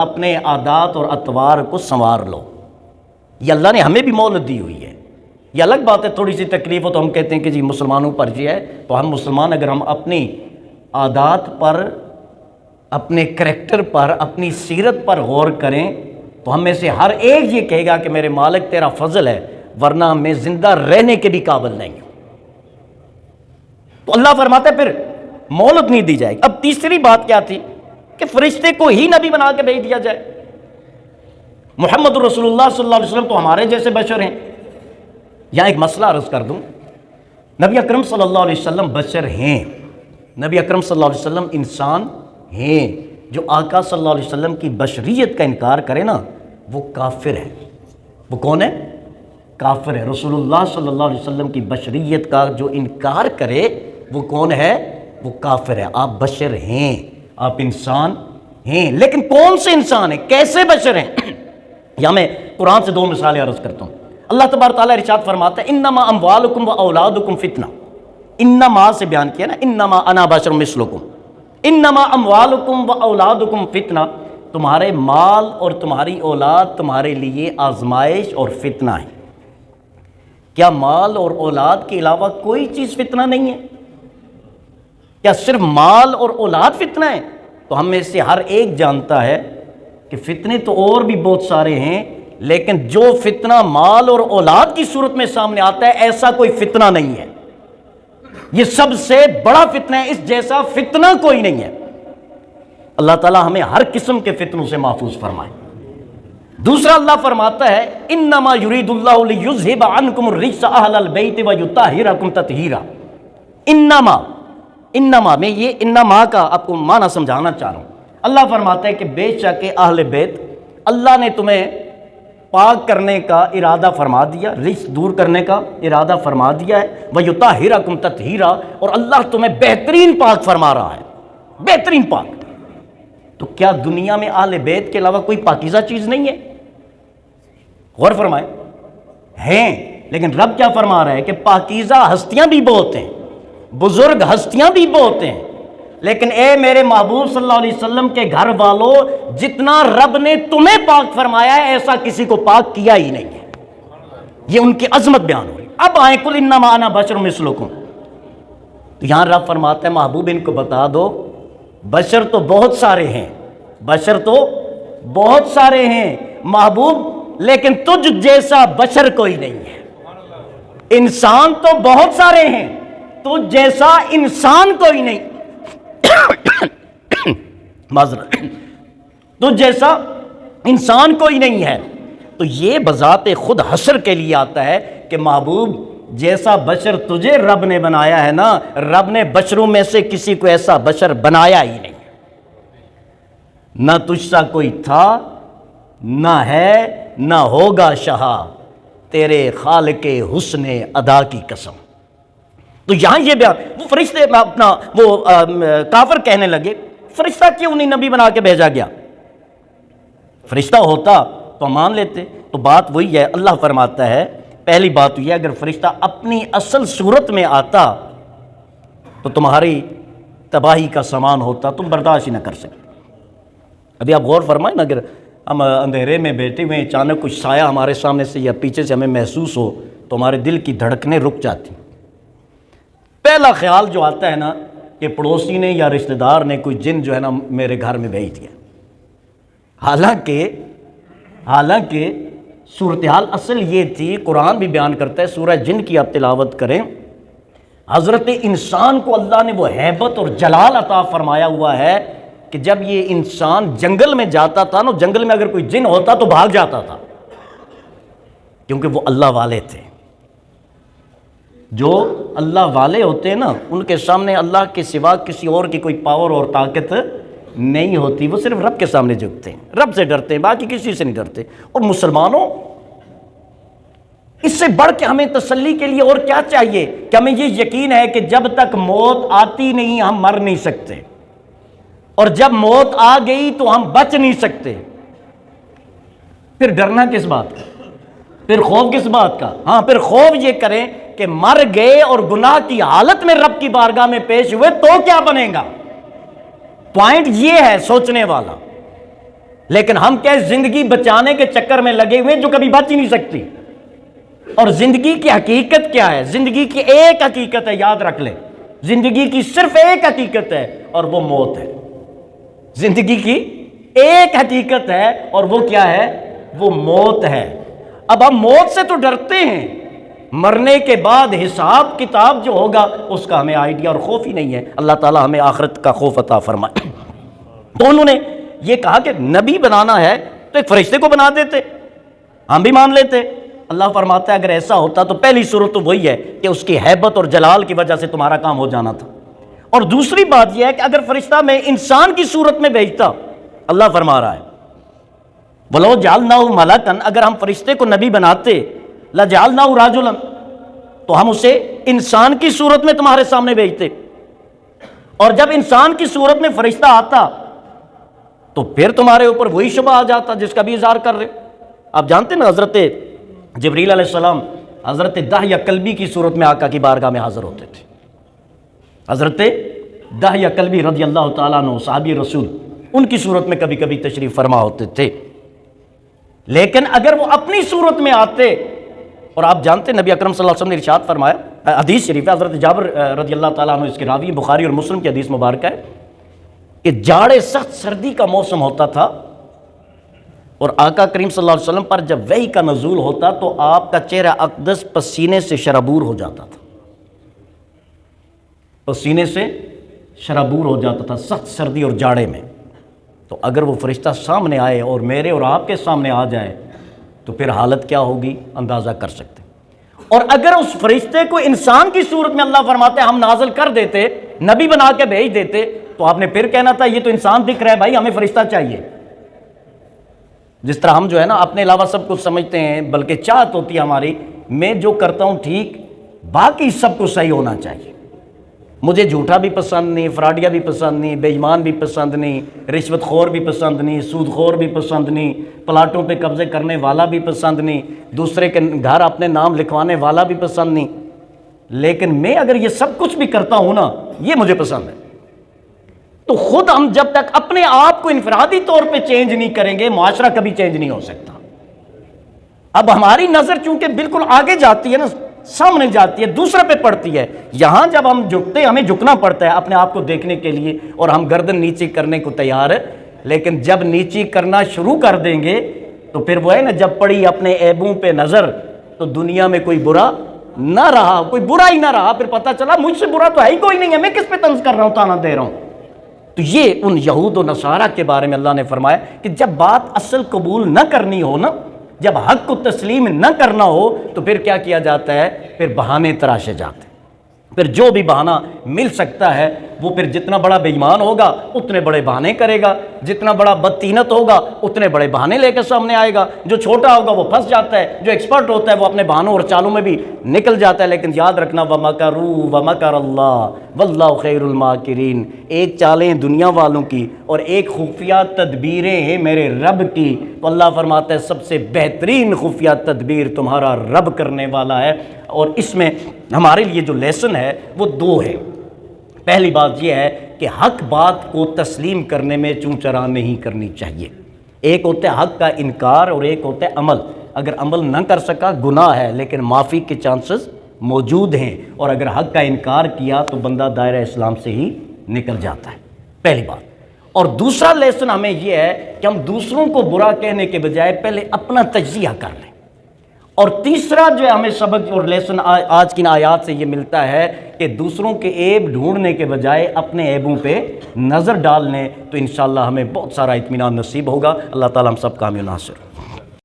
اپنے عادات اور اطوار کو سنوار لو. یہ اللہ نے ہمیں بھی مہلت دی ہوئی ہے. یہ الگ بات ہے تھوڑی سی تکلیف ہو تو ہم کہتے ہیں کہ جی مسلمانوں پر یہ ہے. تو ہم مسلمان اگر ہم اپنی عادات پر، اپنے کریکٹر پر، اپنی سیرت پر غور کریں تو ہم میں سے ہر ایک یہ کہے گا کہ میرے مالک تیرا فضل ہے، ورنہ میں زندہ رہنے کے بھی قابل نہیں ہوں. تو اللہ فرماتا ہے پھر مہلت نہیں دی جائے گی. اب تیسری بات کیا تھی کہ فرشتے کو ہی نبی بنا کے بھیج دیا جائے. محمد رسول اللہ صلی اللہ علیہ وسلم تو ہمارے جیسے بشر ہیں. یہاں ایک مسئلہ عرض کر دوں، نبی اکرم صلی اللہ علیہ وسلم بشر ہیں. نبی اکرم صلی اللہ علیہ وسلم انسان ہیں. جو آقا صلی اللہ علیہ وسلم کی بشریت کا انکار کرے نا وہ کافر ہے. وہ کون ہے؟ کافر ہے. رسول اللہ صلی اللہ علیہ وسلم کی بشریت کا جو انکار کرے وہ کون ہے؟ وہ کافر ہے. آپ بشر ہیں، آپ انسان ہیں، لیکن کون سے انسان ہیں؟ کیسے بشر ہیں؟ یا میں قرآن سے دو مثالیں عرض کرتا ہوں. اللہ تبارک تعالیٰ ارشاد فرماتا ہے انما اموالکم و اولادکم فتنہ. انما سے بیان کیا نا، انما انا بشر مثلکم. انما اموالکم و اولادکم فتنہ. تمہارے مال اور تمہاری اولاد تمہارے لیے آزمائش اور فتنہ ہے. کیا مال اور اولاد کے علاوہ کوئی چیز فتنہ نہیں ہے؟ کیا صرف مال اور اولاد فتنہ ہے؟ تو ہم میں سے ہر ایک جانتا ہے کہ فتنے تو اور بھی بہت سارے ہیں، لیکن جو فتنہ مال اور اولاد کی صورت میں سامنے آتا ہے ایسا کوئی فتنہ نہیں ہے. یہ سب سے بڑا فتنہ ہے، اس جیسا فتنہ کوئی نہیں ہے. اللہ تعالیٰ ہمیں ہر قسم کے فتنوں سے محفوظ فرمائے. دوسرا اللہ فرماتا ہے انما یرید اللہ لیذھب عنکم الرجس اہل البیت ویطہرکم تطہیرا. انما میں یہ انما کا آپ کو معنی سمجھانا چاہ رہا ہوں. اللہ فرماتا ہے کہ بے شک اہل بیت اللہ نے تمہیں پاک کرنے کا ارادہ فرما دیا، رجس دور کرنے کا ارادہ فرما دیا ہے. ویطہرکم تطہیرا، اور اللہ تمہیں بہترین پاک فرما رہا ہے، بہترین پاک. تو کیا دنیا میں اہل بیت کے علاوہ کوئی پاکیزہ چیز نہیں ہے؟ غور فرمائیں. ہیں، لیکن رب کیا فرما رہا ہے کہ پاکیزہ ہستیاں بھی بہت ہیں، بزرگ ہستیاں بھی بہت ہیں، لیکن اے میرے محبوب صلی اللہ علیہ وسلم کے گھر والوں، جتنا رب نے تمہیں پاک فرمایا ہے ایسا کسی کو پاک کیا ہی نہیں ہے. یہ ان کی عظمت بیان ہو رہی. اب آئیں قل انما انا بشر مثلکم. تو یہاں رب فرماتا ہے محبوب ان کو بتا دو بشر تو بہت سارے ہیں، بشر تو بہت سارے ہیں محبوب، لیکن تجھ جیسا بشر کوئی نہیں ہے. انسان تو بہت سارے ہیں، تجھ جیسا انسان کوئی نہیں. معذرت، تجھ جیسا انسان کوئی نہیں ہے. تو یہ بذات خود حسر کے لیے آتا ہے کہ محبوب جیسا بشر تجھے رب نے بنایا ہے نا، رب نے بشروں میں سے کسی کو ایسا بشر بنایا ہی نہیں. نہ تجھ سا کوئی تھا، نہ ہے، نہ ہوگا شہا، تیرے خالق حسن ادا کی قسم. تو یہاں یہ بیان، وہ فرشتے اپنا وہ کافر کہنے لگے فرشتہ کیوں نہیں نبی بنا کے بھیجا گیا؟ فرشتہ ہوتا تو مان لیتے. تو بات وہی ہے، اللہ فرماتا ہے پہلی بات یہ ہے اگر فرشتہ اپنی اصل صورت میں آتا تو تمہاری تباہی کا سامان ہوتا، تم برداشت ہی نہ کر سکتے. ابھی آپ غور فرمائیں نا، اگر ہم اندھیرے میں بیٹھے ہوئے اچانک کچھ سایہ ہمارے سامنے سے یا پیچھے سے ہمیں محسوس ہو تو ہمارے دل کی دھڑکنیں رک جاتی. پہلا خیال جو آتا ہے نا کہ پڑوسی نے یا رشتہ دار نے کوئی جن جو ہے نا میرے گھر میں بھیج دیا. حالانکہ صورتحال اصل یہ تھی، قرآن بھی بیان کرتا ہے، سورہ جن کی آپ تلاوت کریں، حضرت انسان کو اللہ نے وہ ہیبت اور جلال عطا فرمایا ہوا ہے کہ جب یہ انسان جنگل میں جاتا تھا نا، جنگل میں اگر کوئی جن ہوتا تو بھاگ جاتا تھا، کیونکہ وہ اللہ والے تھے. جو اللہ والے ہوتے ہیں نا ان کے سامنے اللہ کے سوا کسی اور کی کوئی پاور اور طاقت نہیں ہوتی. وہ صرف رب کے سامنے جھکتے ہیں، رب سے ڈرتے ہیں، باقی کسی سے نہیں ڈرتے. اور مسلمانوں، اس سے بڑھ کے ہمیں تسلی کے لیے اور کیا چاہیے کہ ہمیں یہ یقین ہے کہ جب تک موت آتی نہیں ہم مر نہیں سکتے، اور جب موت آ گئی تو ہم بچ نہیں سکتے. پھر ڈرنا کس بات کا؟ پھر خوف کس بات کا؟ ہاں، پھر خوف یہ کریں کہ مر گئے اور گناہ کی حالت میں رب کی بارگاہ میں پیش ہوئے تو کیا بنے گا. پوائنٹ یہ ہے سوچنے والا لیکن ہم کیا زندگی بچانے کے چکر میں لگے ہوئے جو کبھی بچ ہی نہیں سکتی. اور زندگی کی حقیقت کیا ہے؟ زندگی کی ایک حقیقت ہے، یاد رکھ لیں. زندگی کی صرف ایک حقیقت ہے اور وہ موت ہے. زندگی کی ایک حقیقت ہے اور وہ کیا ہے؟ وہ موت ہے. اب ہم موت سے تو ڈرتے ہیں، مرنے کے بعد حساب کتاب جو ہوگا اس کا ہمیں آئیڈیا اور خوف ہی نہیں ہے. اللہ تعالی ہمیں آخرت کا خوف عطا فرمائے. تو انہوں نے یہ کہا کہ نبی بنانا ہے تو ایک فرشتے کو بنا دیتے، ہم بھی مان لیتے. اللہ فرماتا ہے اگر ایسا ہوتا تو پہلی صورت تو وہی ہے کہ اس کی ہیبت اور جلال کی وجہ سے تمہارا کام ہو جانا تھا. اور دوسری بات یہ ہے کہ اگر فرشتہ میں انسان کی صورت میں بھیجتا، اللہ فرما رہا ہے وَلَوْ جَعَلْنَاهُ مَلَكًا، اگر ہم فرشتے کو نبی بناتے لَجَعَلْنَاهُ رَجُلًا، تو ہم اسے انسان کی صورت میں تمہارے سامنے بھیجتے. اور جب انسان کی صورت میں فرشتہ آتا تو پھر تمہارے اوپر وہی شبہ آ جاتا جس کا بھی اظہار کر رہے. آپ جانتے ہیں نا حضرت جبریل علیہ السلام حضرت دحیہ کلبی کی صورت میں آقا کی بارگاہ میں حاضر ہوتے تھے. حضرت دحیہ کلبی رضی اللہ تعالیٰ عنہ صحابی رسول، ان کی صورت میں کبھی کبھی تشریف فرما ہوتے تھے. لیکن اگر وہ اپنی صورت میں آتے، اور آپ جانتے نبی اکرم صلی اللہ علیہ وسلم نے ارشاد فرمایا، حدیث شریف ہے، حضرت جابر رضی اللہ تعالیٰ عنہ اس کے راوی، بخاری اور مسلم کی حدیث مبارکہ ہے کہ جاڑے سخت سردی کا موسم ہوتا تھا اور آقا کریم صلی اللہ علیہ وسلم پر جب وحی کا نزول ہوتا تو آپ کا چہرہ اقدس پسینے سے شرابور ہو جاتا تھا. پسینے سے شرابور ہو جاتا تھا سخت سردی اور جاڑے میں. تو اگر وہ فرشتہ سامنے آئے اور میرے اور آپ کے سامنے آ جائے تو پھر حالت کیا ہوگی اندازہ کر سکتے. اور اگر اس فرشتے کو انسان کی صورت میں اللہ فرماتے ہم نازل کر دیتے، نبی بنا کے بھیج دیتے، تو آپ نے پھر کہنا تھا یہ تو انسان دکھ رہا ہے بھائی، ہمیں فرشتہ چاہیے. جس طرح ہم جو ہے نا اپنے علاوہ سب کچھ سمجھتے ہیں، بلکہ چاہت ہوتی ہے ہماری میں جو کرتا ہوں ٹھیک، باقی سب کچھ صحیح ہونا چاہیے. مجھے جھوٹا بھی پسند نہیں، فراڈیا بھی پسند نہیں، بے ایمان بھی پسند نہیں، رشوت خور بھی پسند نہیں، سود خور بھی پسند نہیں، پلاٹوں پہ قبضے کرنے والا بھی پسند نہیں، دوسرے کے گھر اپنے نام لکھوانے والا بھی پسند نہیں. لیکن میں اگر یہ سب کچھ بھی کرتا ہوں نا، یہ مجھے پسند ہے. تو خود ہم جب تک اپنے آپ کو انفرادی طور پہ چینج نہیں کریں گے، معاشرہ کبھی چینج نہیں ہو سکتا. اب ہماری نظر چونکہ بالکل آگے جاتی ہے نا، سامنے جاتی ہے، دوسرے پہ پڑتی ہے. یہاں جب ہم جھکتے، ہمیں جھکنا پڑتا ہے اپنے آپ کو دیکھنے کے لیے، اور ہم گردن نیچے کرنے کو تیار ہے. لیکن جب نیچے کرنا شروع کر دیں گے تو پھر وہ ہے نا، جب پڑی اپنے عیبوں پہ نظر تو دنیا میں کوئی برا نہ رہا، کوئی برا ہی نہ رہا. پھر پتہ چلا مجھ سے برا تو ہے ہی کوئی نہیں ہے، میں کس پہ طنز کر رہا ہوں، تانا دے رہا ہوں. تو یہ ان یہود و نصارہ کے بارے میں اللہ نے فرمایا کہ جب بات اصل قبول نہ کرنی ہو نا، جب حق کو تسلیم نہ کرنا ہو تو پھر کیا کیا جاتا ہے؟ پھر بہانے تراشے جاتے ہیں. پھر جو بھی بہانہ مل سکتا ہے وہ پھر جتنا بڑا بے ایمان ہوگا اتنے بڑے بہانے کرے گا، جتنا بڑا بدتینت ہوگا اتنے بڑے بہانے لے کے سامنے آئے گا. جو چھوٹا ہوگا وہ پھنس جاتا ہے، جو ایکسپرٹ ہوتا ہے وہ اپنے بہانوں اور چالوں میں بھی نکل جاتا ہے. لیکن یاد رکھنا وَمَكَرُوا وَمَكَرَ اللَّهُ وَاللَّهُ خَيْرُ الْمَاكِرِينَ. ایک چالیں دنیا والوں کی اور ایک خفیہ تدبیریں ہیں میرے رب کی. تو اللہ فرماتا ہے سب سے بہترین خفیہ تدبیر تمہارا رب کرنے والا ہے. اور اس میں ہمارے لیے جو لیسن ہے وہ دو ہے. پہلی بات یہ ہے کہ حق بات کو تسلیم کرنے میں چون چرا نہیں کرنی چاہیے. ایک ہوتا ہے حق کا انکار اور ایک ہوتا ہے عمل. اگر عمل نہ کر سکا گناہ ہے لیکن معافی کے چانسز موجود ہیں، اور اگر حق کا انکار کیا تو بندہ دائرہ اسلام سے ہی نکل جاتا ہے. پہلی بات. اور دوسرا لیسن ہمیں یہ ہے کہ ہم دوسروں کو برا کہنے کے بجائے پہلے اپنا تجزیہ کر لیں. اور تیسرا جو ہے ہمیں سبق اور لیسن آج کی آیات سے یہ ملتا ہے کہ دوسروں کے عیب ڈھونڈنے کے بجائے اپنے عیبوں پہ نظر ڈالنے، تو انشاءاللہ ہمیں بہت سارا اطمینان نصیب ہوگا. اللہ تعالیٰ ہم سب کامیاب ناصر.